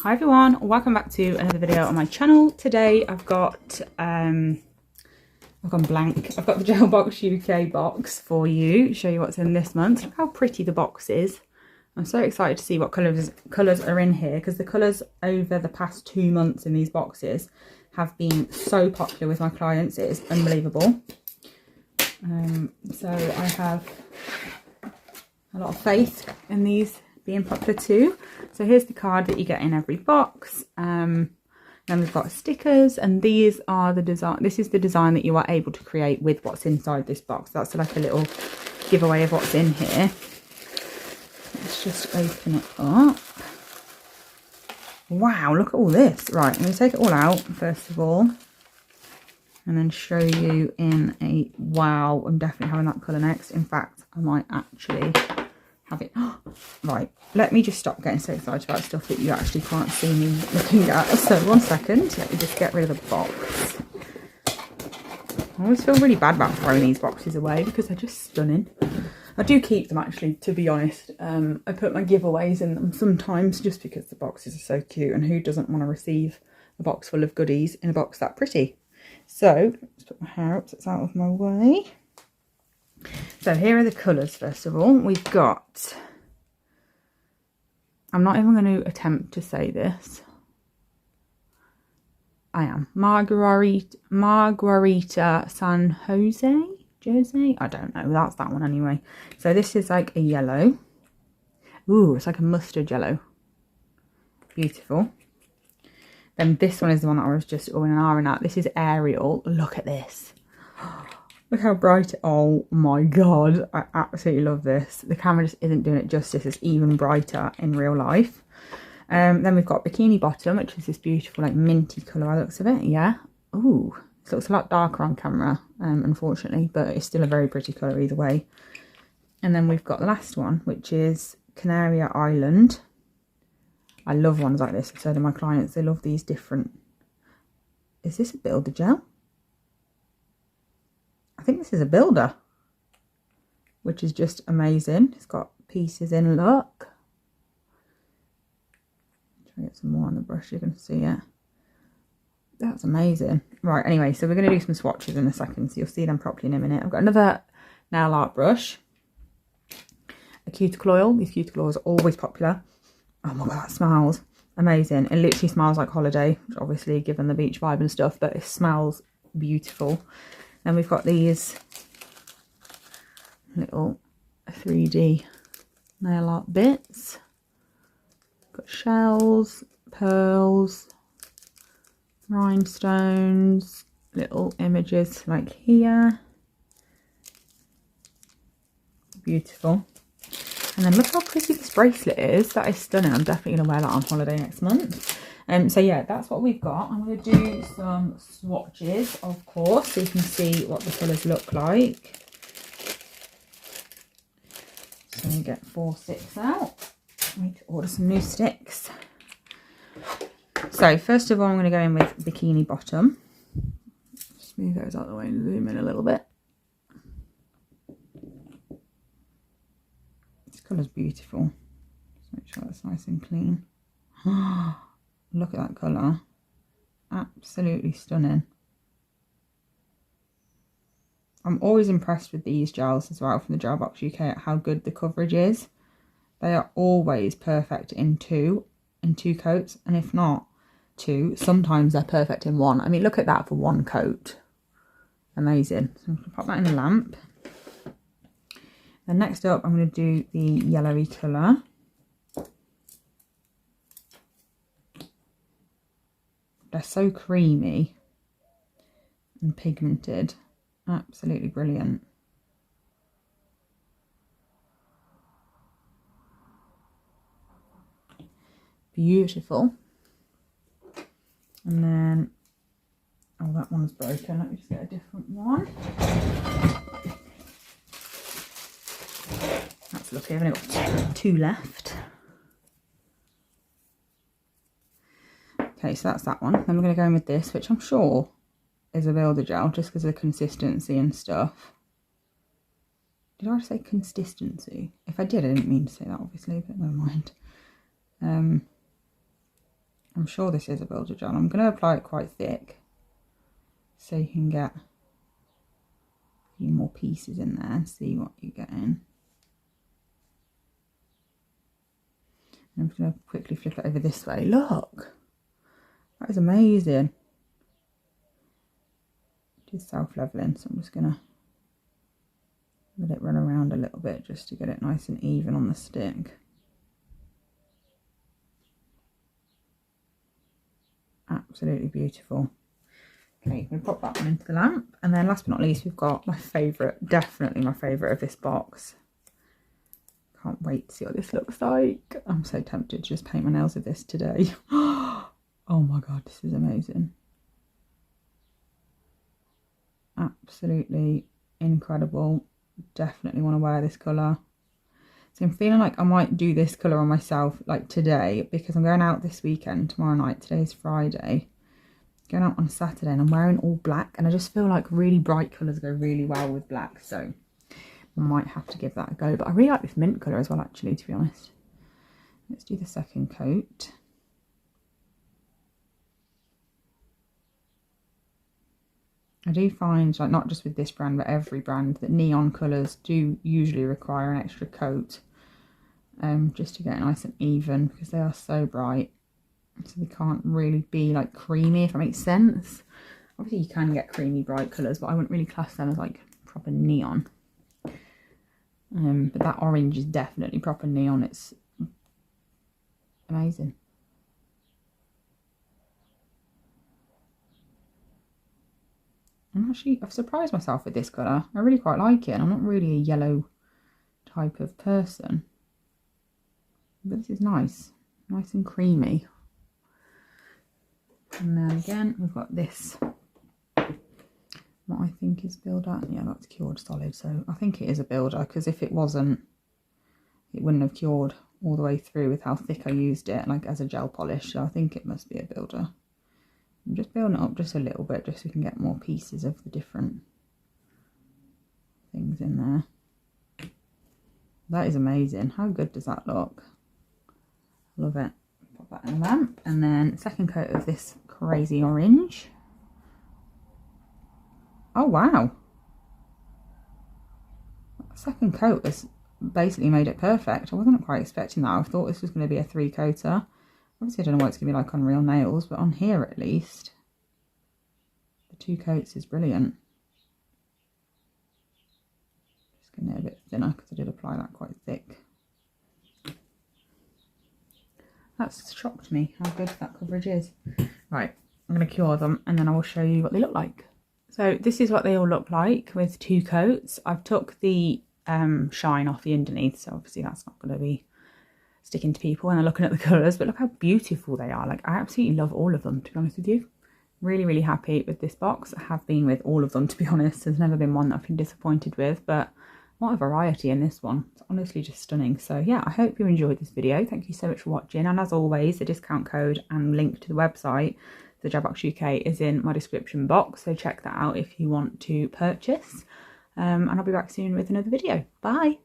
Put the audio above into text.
Hi everyone, welcome back to another video on my channel. Today I've got I've gone blank. I've got the Gel Box UK box for you, show you what's in this month. Look how pretty the box is. I'm so excited to see what colours are in here, because the colours over the past 2 months in these boxes have been so popular with my clients. It is unbelievable. So I have a lot of faith in these being popular too. So here's the card that you get in every box. Then we've got stickers, and these are the design. This is the design that you are able to create with what's inside this box. That's like a little giveaway of what's in here. Let's just open it up. Wow, look at all this. Right, I'm going to take it all out first of all, and then show you in a, wow, I'm definitely having that colour next. In fact, I might actually have it. Right, let me just stop getting so excited about stuff that you actually can't see me looking at. So 1 second, let me just get rid of the box. I always feel really bad about throwing these boxes away because they're just stunning. I do keep them actually, to be honest. I put my giveaways in them sometimes just because the boxes are so cute, and who doesn't want to receive a box full of goodies in a box that pretty. So let's put my hair up so it's out of my way. So here are the colours first of all. We've got, I'm not even going to attempt to say this. I am. Margarita San Jose? I don't know. That's that one anyway. So this is like a yellow. Ooh, it's like a mustard yellow. Beautiful. Then this one is the one that I was just in an hour at. This is Ariel. Look at this. Look how bright. Oh my god, I absolutely love this. The camera just isn't doing it justice. It's even brighter in real life. Then we've got Bikini Bottom, which is this beautiful like minty colour by the looks of it. Yeah. Ooh, this looks a lot darker on camera, unfortunately, but it's still a very pretty colour either way. And then we've got the last one, which is Canary Island. I love ones like this. So do my clients. They love these different. Is this a builder gel? I think this is a builder, which is just amazing. It's got pieces in, look. Try to get some more on the brush, you can see it. That's amazing. Right, anyway, so we're going to do some swatches in a second, so you'll see them properly in a minute. I've got another nail art brush, a cuticle oil. These cuticle oils are always popular. Oh my god, that smells amazing. It literally smells like holiday, which obviously given the beach vibe and stuff, but it smells beautiful. Then we've got these little 3D nail art bits. Got shells, pearls, rhinestones, little images like here. Beautiful. And then look how pretty this bracelet is. That is stunning. I'm definitely going to wear that on holiday next month. So yeah, that's what we've got. I'm going to do some swatches, of course, so you can see what the colours look like. So we get 4 sticks out. I need to order some new sticks. So first of all, I'm going to go in with Bikini Bottom. Just move those out of the way and zoom in a little bit. This colour's beautiful. Just make sure that's nice and clean. Look at that colour. Absolutely stunning. I'm always impressed with these gels as well from the Gel Box UK at how good the coverage is. They are always perfect in two coats, and if not 2, sometimes they're perfect in 1. I mean, look at that for 1 coat. Amazing. So I'm going to pop that in the lamp. And next up, I'm going to do the yellowy colour. They're so creamy and pigmented. Absolutely brilliant. Beautiful. And then, oh, that one's broken. Let me just get a different one. That's lucky. I've only got 2 left. Okay, so that's that one. Then we're going to go in with this, which I'm sure is a builder gel, just because of the consistency and stuff. Did I say consistency? If I did, I didn't mean to say that, obviously, but never mind. I'm sure this is a builder gel. I'm going to apply it quite thick so you can get a few more pieces in there and see what you get in. I'm just going to quickly flip it over this way. Look, that is amazing. It is self-leveling, so I'm just going to let it run around a little bit just to get it nice and even on the stick. Absolutely beautiful. Okay, we'll pop that one into the lamp. And then last but not least, we've got my favourite, definitely my favourite of this box. Can't wait to see what this looks like. I'm so tempted to just paint my nails with this today. Oh my god, this is amazing. Absolutely incredible. Definitely want to wear this colour. So I'm feeling like I might do this colour on myself like today, because I'm going out this weekend, tomorrow night. Today's Friday. Going out on Saturday and I'm wearing all black, and I just feel like really bright colours go really well with black, so I might have to give that a go. But I really like this mint colour as well, actually, to be honest. Let's do the second coat. I do find, like, not just with this brand but every brand, that neon colours do usually require an extra coat just to get it nice and even, because they are so bright, so they can't really be like creamy, if that makes sense. Obviously you can get creamy bright colours, but I wouldn't really class them as like proper neon. But that orange is definitely proper neon. It's amazing. I've surprised myself with this colour. I really quite like it. I'm not really a yellow type of person, but this is nice. Nice and creamy. And then again, we've got this, what I think is builder. Yeah, that's cured solid, so I think it is a builder, because if it wasn't, it wouldn't have cured all the way through with how thick I used it, like as a gel polish. So I think it must be a builder. I'm just building it up just a little bit, just so we can get more pieces of the different things in there. That is amazing. How good does that look? Love it. Pop that in the lamp. And then second coat of this crazy orange. Oh wow. Second coat has basically made it perfect. I wasn't quite expecting that. I thought this was going to be a 3-coater. Obviously I don't know what it's going to be like on real nails, but on here at least, the 2 coats is brilliant. Just getting it a bit thinner because I did apply that quite thick. That's shocked me how good that coverage is. Right, I'm going to cure them and then I will show you what they look like. So this is what they all look like with 2 coats. I've took the shine off the underneath, so obviously that's not going to be sticking to people when they're looking at the colours, but look how beautiful they are. Like, I absolutely love all of them, to be honest with you. Really, really happy with this box. I have been with all of them, to be honest. There's never been one that I've been disappointed with, but what a variety in this one. It's honestly just stunning. So yeah, I hope you enjoyed this video. Thank you so much for watching, and as always, the discount code and link to the website, the Jabbox UK, is in my description box, so check that out if you want to purchase. And I'll be back soon with another video. Bye!